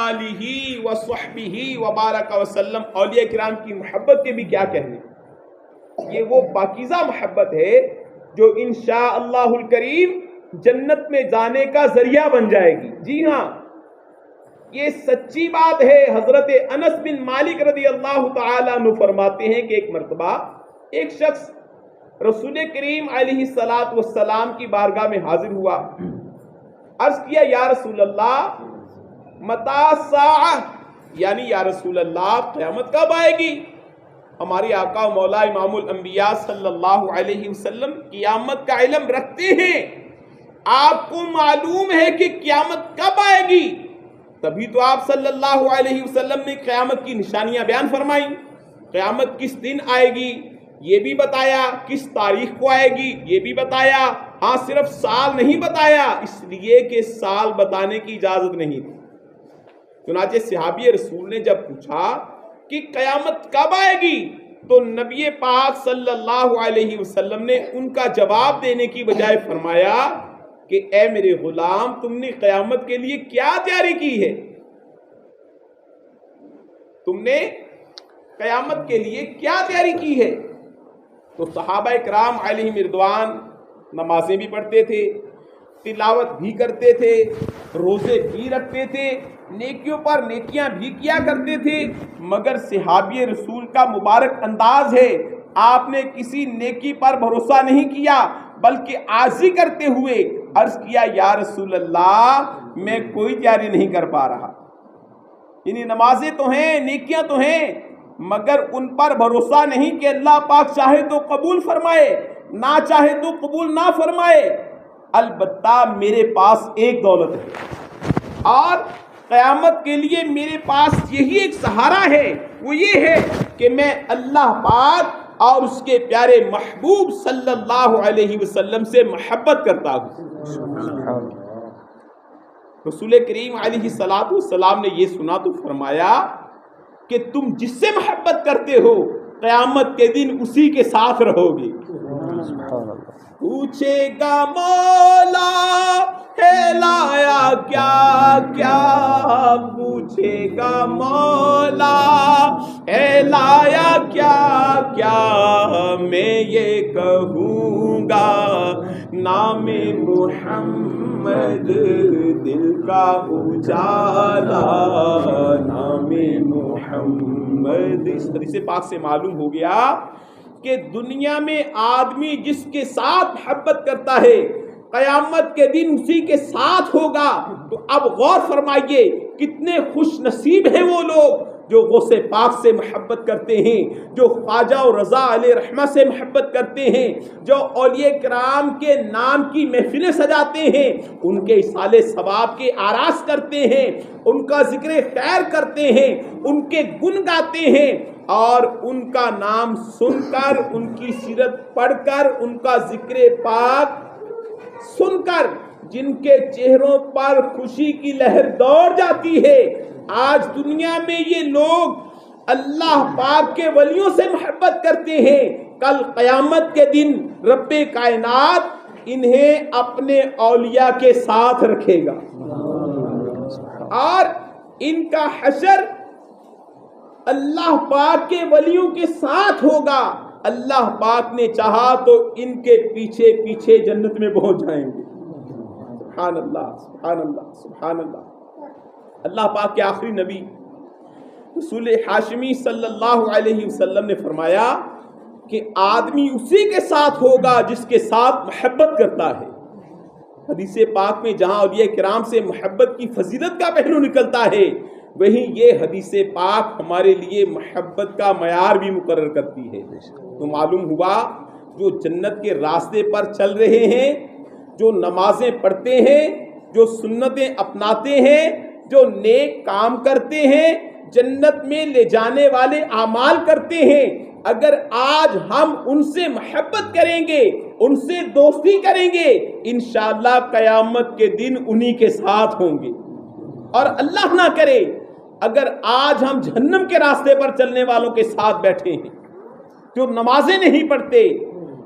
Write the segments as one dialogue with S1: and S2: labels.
S1: آلہ و صحبہ وبارک وسلم، اولیاء کرام کی محبت کے بھی کیا کہنے. یہ وہ پاکیزہ محبت ہے جو انشاءاللہ الکریم جنت میں جانے کا ذریعہ بن جائے گی. جی ہاں، یہ سچی بات ہے. حضرت انس بن مالک رضی اللہ تعالیٰ عنہ فرماتے ہیں کہ ایک مرتبہ ایک شخص رسول کریم علیہ الصلاۃ والسلام کی بارگاہ میں حاضر ہوا. عرض کیا یا رسول اللہ متی الساعہ، یعنی یا رسول اللہ قیامت کب آئے گی؟ ہمارے آقا و مولا امام الانبیاء صلی اللہ علیہ وسلم قیامت کا علم رکھتے ہیں. آپ کو معلوم ہے کہ قیامت کب آئے گی، تبھی تو آپ صلی اللہ علیہ وسلم نے قیامت کی نشانیاں بیان فرمائیں. قیامت کس دن آئے گی یہ بھی بتایا، کس تاریخ کو آئے گی یہ بھی بتایا. ہاں صرف سال نہیں بتایا، اس لیے کہ سال بتانے کی اجازت نہیں تھی. چنانچہ صحابی رسول نے جب پوچھا کہ قیامت کب آئے گی تو نبی پاک صلی اللہ علیہ وسلم نے ان کا جواب دینے کی بجائے فرمایا کہ اے میرے غلام، تم نے قیامت کے لیے کیا تیاری کی ہے؟ تم نے قیامت کے لیے کیا تیاری کی ہے؟ تو صحابہ کرام علیہم رضوان نمازیں بھی پڑھتے تھے، تلاوت بھی کرتے تھے، روزے بھی رکھتے تھے، نیکیوں پر نیکیاں بھی کیا کرتے تھے، مگر صحابی رسول کا مبارک انداز ہے، آپ نے کسی نیکی پر بھروسہ نہیں کیا بلکہ عاجزی کرتے ہوئے عرض کیا یا رسول اللہ میں کوئی تیاری نہیں کر پا رہا. یعنی نمازیں تو ہیں، نیکیاں تو ہیں، مگر ان پر بھروسہ نہیں کہ اللہ پاک چاہے تو قبول فرمائے، نہ چاہے تو قبول نہ فرمائے. البتہ میرے پاس ایک دولت ہے اور قیامت کے لیے میرے پاس یہی ایک سہارا ہے، وہ یہ ہے کہ میں اللہ پاک اور اس کے پیارے محبوب صلی اللہ علیہ وسلم سے محبت کرتا ہوں. رسول کریم علیہ الصلاۃ والسلام نے یہ سنا تو فرمایا کہ تم جس سے محبت کرتے ہو قیامت کے دن اسی کے ساتھ رہو گے. پوچھے گا مولا ہے لایا کیا کیا، پوچھے گا مولا ہے لایا کیا کیا، میں یہ کہوں گا نام محمد دل کا اجالا، نام محمد. اس حدیث پاک سے معلوم ہو گیا کہ دنیا میں آدمی جس کے ساتھ محبت کرتا ہے قیامت کے دن اسی کے ساتھ ہوگا. تو اب غور فرمائیے کتنے خوش نصیب ہیں وہ لوگ جو غوث پاک سے محبت کرتے ہیں، جو خواجہ و رضا علیہ رحمہ سے محبت کرتے ہیں، جو اولیاء کرام کے نام کی محفلیں سجاتے ہیں، ان کے ایصال ثواب کے آراز کرتے ہیں، ان کا ذکر خیر کرتے ہیں، ان کے گن گاتے ہیں، اور ان کا نام سن کر، ان کی سیرت پڑھ کر، ان کا ذکر پاک سن کر جن کے چہروں پر خوشی کی لہر دوڑ جاتی ہے. آج دنیا میں یہ لوگ اللہ پاک کے ولیوں سے محبت کرتے ہیں، کل قیامت کے دن رب کائنات انہیں اپنے اولیاء کے ساتھ رکھے گا اور ان کا حشر اللہ پاک کے ولیوں کے ساتھ ہوگا. اللہ پاک نے چاہا تو ان کے پیچھے پیچھے جنت میں پہنچ جائیں گے. سبحان اللہ سبحان اللہ سبحان اللہ. اللہ پاک کے آخری نبی رسول ہاشمی صلی اللہ علیہ وسلم نے فرمایا کہ آدمی اسی کے ساتھ ہوگا جس کے ساتھ محبت کرتا ہے. حدیث پاک میں جہاں اولیاء کرام سے محبت کی فضیلت کا پہلو نکلتا ہے، وہیں یہ حدیث پاک ہمارے لیے محبت کا معیار بھی مقرر کرتی ہے. تو معلوم ہوا جو جنت کے راستے پر چل رہے ہیں، جو نمازیں پڑھتے ہیں، جو سنتیں اپناتے ہیں، جو نیک کام کرتے ہیں، جنت میں لے جانے والے اعمال کرتے ہیں، اگر آج ہم ان سے محبت کریں گے، ان سے دوستی کریں گے، انشاءاللہ قیامت کے دن انہی کے ساتھ ہوں گے. اور اللہ نہ کرے اگر آج ہم جہنم کے راستے پر چلنے والوں کے ساتھ بیٹھے ہیں، جو نمازیں نہیں پڑھتے،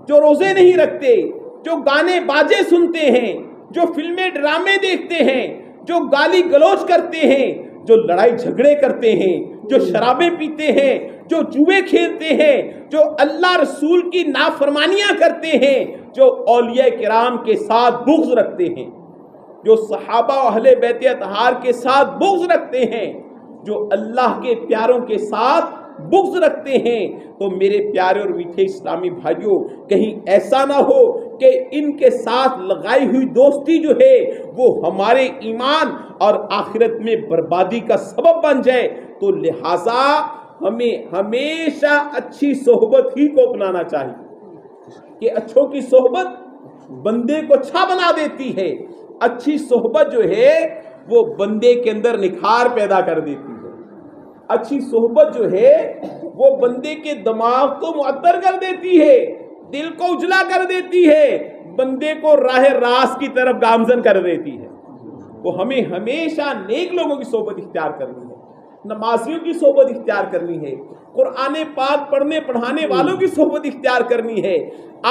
S1: جو روزے نہیں رکھتے، جو گانے باجے سنتے ہیں، جو فلمیں ڈرامے دیکھتے ہیں، جو گالی گلوچ کرتے ہیں، جو لڑائی جھگڑے کرتے ہیں، جو شرابیں پیتے ہیں، جو جوئے کھیلتے ہیں، جو اللہ رسول کی نافرمانیاں کرتے ہیں، جو اولیاء کرام کے ساتھ بغض رکھتے ہیں، جو صحابہ و اہل بیت اطہار کے ساتھ بغض رکھتے ہیں، جو اللہ کے پیاروں کے ساتھ بغض رکھتے ہیں، تو میرے پیارے اور میٹھے اسلامی بھائیوں، کہیں ایسا نہ ہو کہ ان کے ساتھ لگائی ہوئی دوستی جو ہے وہ ہمارے ایمان اور آخرت میں بربادی کا سبب بن جائے۔ تو لہٰذا ہمیں ہمیشہ اچھی صحبت ہی کو اپنانا چاہیے کہ اچھوں کی صحبت بندے کو اچھا بنا دیتی ہے۔ اچھی صحبت جو ہے وہ بندے کے اندر نکھار پیدا کر دیتی ہے۔ اچھی صحبت جو ہے وہ بندے کے دماغ کو معطر کر دیتی ہے، دل کو اجلا کر دیتی ہے، بندے کو راہ راست کی طرف گامزن کر دیتی ہے۔ تو ہمیں ہمیشہ نیک لوگوں کی صحبت اختیار کرنی ہے، نمازیوں کی صحبت اختیار کرنی ہے، قرآن پاک پڑھنے پڑھانے والوں کی صحبت اختیار کرنی ہے،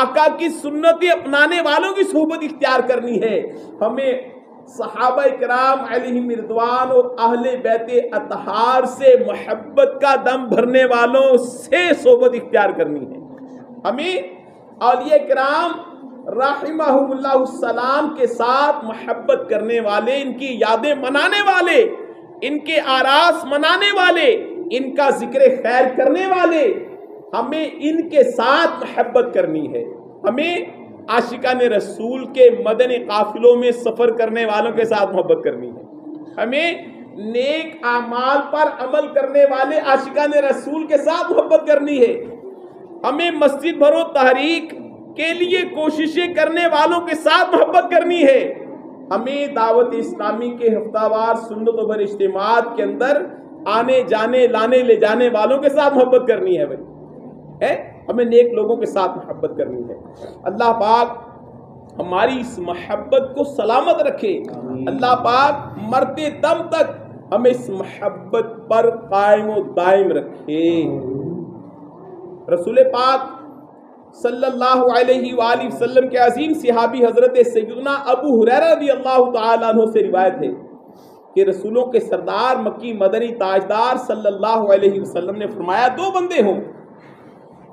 S1: آقا کی سنتیں اپنانے والوں کی صحبت اختیار کرنی ہے۔ ہمیں صحابہ کرام علیہم رضوان اور اہل بیت اطہار سے محبت کا دم بھرنے والوں سے صحبت اختیار کرنی ہے۔ ہمیں اولیاء کرام رحمہم اللہ السلام کے ساتھ محبت کرنے والے، ان کی یادیں منانے والے، ان کے آراس منانے والے، ان کا ذکر خیر کرنے والے، ہمیں ان کے ساتھ محبت کرنی ہے۔ ہمیں عاشقان رسول کے مدنی قافلوں میں سفر کرنے والوں کے ساتھ محبت کرنی ہے۔ ہمیں نیک اعمال پر عمل کرنے والے عاشقان رسول کے ساتھ محبت کرنی ہے۔ ہمیں مسجد بھرو تحریک کے لیے کوششیں کرنے والوں کے ساتھ محبت کرنی ہے۔ ہمیں دعوت اسلامی کے ہفتہ وار سنت و بر اجتماعات کے اندر آنے جانے لانے لے جانے والوں کے ساتھ محبت کرنی ہے بھائی، ہمیں نیک لوگوں کے ساتھ محبت کرنی ہے۔ اللہ پاک ہماری اس محبت کو سلامت رکھے، اللہ پاک مرتے دم تک ہمیں اس محبت پر قائم و دائم رکھے۔ رسول پاک صلی اللہ علیہ وآلہ وسلم کے عظیم صحابی حضرت سیدنا ابو ہریرہ رضی اللہ تعالیٰ عنہ سے روایت ہے کہ رسولوں کے سردار مکی مدنی تاجدار صلی اللہ علیہ وسلم نے فرمایا، دو بندے ہوں،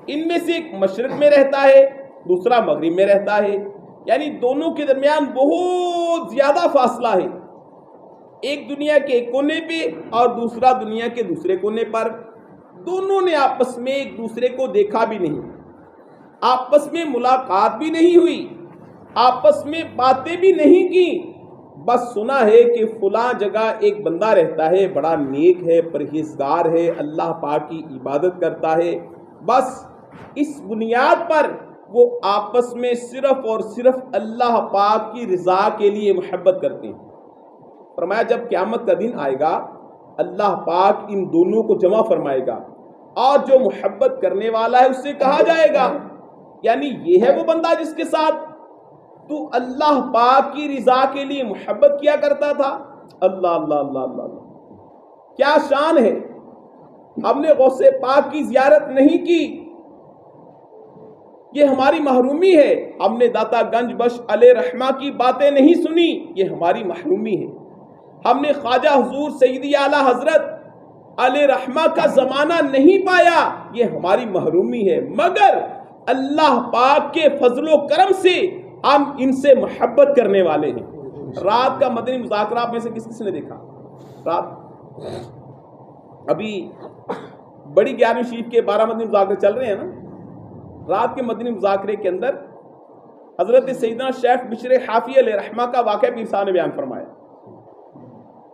S1: ان میں سے ایک مشرق میں رہتا ہے، دوسرا مغرب میں رہتا ہے، یعنی دونوں کے درمیان بہت زیادہ فاصلہ ہے، ایک دنیا کے ایک کونے پہ اور دوسرا دنیا کے دوسرے کونے پر۔ دونوں نے آپس میں ایک دوسرے کو دیکھا بھی نہیں، آپس میں ملاقات بھی نہیں ہوئی، آپس میں باتیں بھی نہیں کی، بس سنا ہے کہ فلاں جگہ ایک بندہ رہتا ہے، بڑا نیک ہے، پرہیزگار ہے، اللہ پاک کی عبادت کرتا ہے، بس اس بنیاد پر وہ آپس میں صرف اور صرف اللہ پاک کی رضا کے لیے محبت کرتے ہیں۔ فرمایا جب قیامت کا دن آئے گا اللہ پاک ان دونوں کو جمع فرمائے گا اور جو محبت کرنے والا ہے اس سے کہا جائے گا، یعنی یہ ہے وہ بندہ جس کے ساتھ تو اللہ پاک کی رضا کے لیے محبت کیا کرتا تھا۔ اللہ اللہ اللہ اللہ اللہ، کیا شان ہے، ہم نے غوث پاک کی زیارت نہیں کی، یہ ہماری محرومی ہے، ہم نے داتا گنج بخش علیہ رحمہ کی باتیں نہیں سنی، یہ ہماری محرومی ہے، ہم نے خواجہ حضور سیدی اعلیٰ حضرت علیہ رحمہ کا زمانہ نہیں پایا، یہ ہماری محرومی ہے، مگر اللہ پاک کے فضل و کرم سے ہم ان سے محبت کرنے والے ہیں۔ رات کا مدنی مذاکرہ آپ میں سے کس نے دیکھا؟ رات ابھی بڑی 11ویں شریف کے 12 مدنی مذاکرے چل رہے ہیں نا، رات کے مدنی مذاکرے کے اندر حضرت سیدنا شیخ بشر حافی علیہ رحمہ کا واقعہ پیر صاحب نے بیان فرمایا۔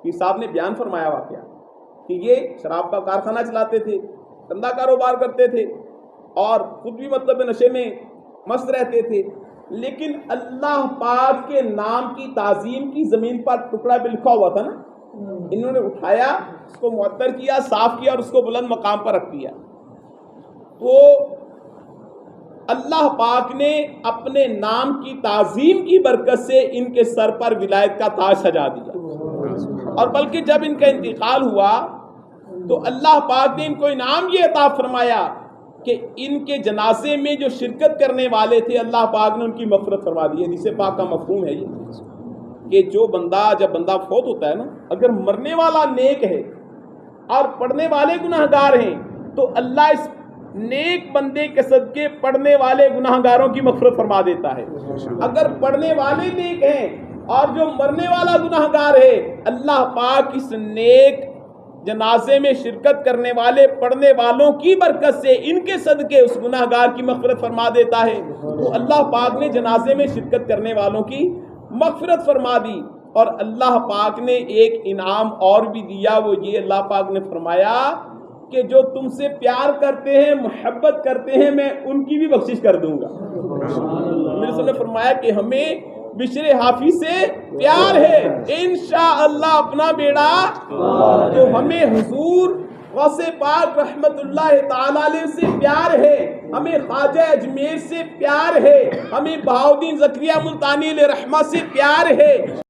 S1: پیر صاحب نے بیان فرمایا واقعہ کہ یہ شراب کا کارخانہ چلاتے تھے، دھندا کاروبار کرتے تھے اور خود بھی مطلب نشے میں مست رہتے تھے، لیکن اللہ پاک کے نام کی تعظیم کی زمین پر ٹکڑا بھی لکھا ہوا تھا نا، انہوں نے اٹھایا، اس کو معطر کیا، صاف کیا اور اس کو بلند مقام پر رکھ دیا۔ تو اللہ پاک نے اپنے نام کی تعظیم کی برکت سے ان کے سر پر ولایت کا تاج سجا دیا، اور بلکہ جب ان کا انتقال ہوا تو اللہ پاک نے ان کو انعام یہ عطا فرمایا کہ ان کے جنازے میں جو شرکت کرنے والے تھے اللہ پاک نے ان کی مغفرت فرما دی۔ حدیث پاک کا مفہوم ہے یہ کہ جو بندہ جب بندہ فوت ہوتا ہے نا، اگر مرنے والا نیک ہے اور پڑھنے والے گناہ گار ہیں تو اللہ اس نیک بندے کے صدقے پڑھنے والے گناہ گاروں کی مغفرت فرما دیتا ہے۔ اگر پڑھنے والے نیک ہیں اور جو مرنے والا گناہ گار ہے، اللہ پاک اس نیک جنازے میں شرکت کرنے والے پڑھنے والوں کی برکت سے ان کے صدقے اس گناہ گار کی مغفرت فرما دیتا ہے۔ تو اللہ پاک نے جنازے میں شرکت کرنے والوں کی مغفرت فرما دی۔ اور اللہ پاک نے ایک انعام اور بھی دیا، وہ یہ اللہ پاک نے فرمایا کہ جو تم سے پیار کرتے ہیں، محبت کرتے ہیں، میں ان کی بھی بخشش کر دوں گا۔ میرے صلی نے فرمایا کہ ہمیں بشر حافظ سے پیار ہے، انشاءاللہ اپنا بیڑا، تو ہمیں حضور غوث پاک رحمت اللہ تعالی علیہ سے پیار ہے، ہمیں خواجہ اجمیر سے پیار ہے، ہمیں بہاؤالدین زکریا ملتانی علیہ رحمہ سے پیار ہے۔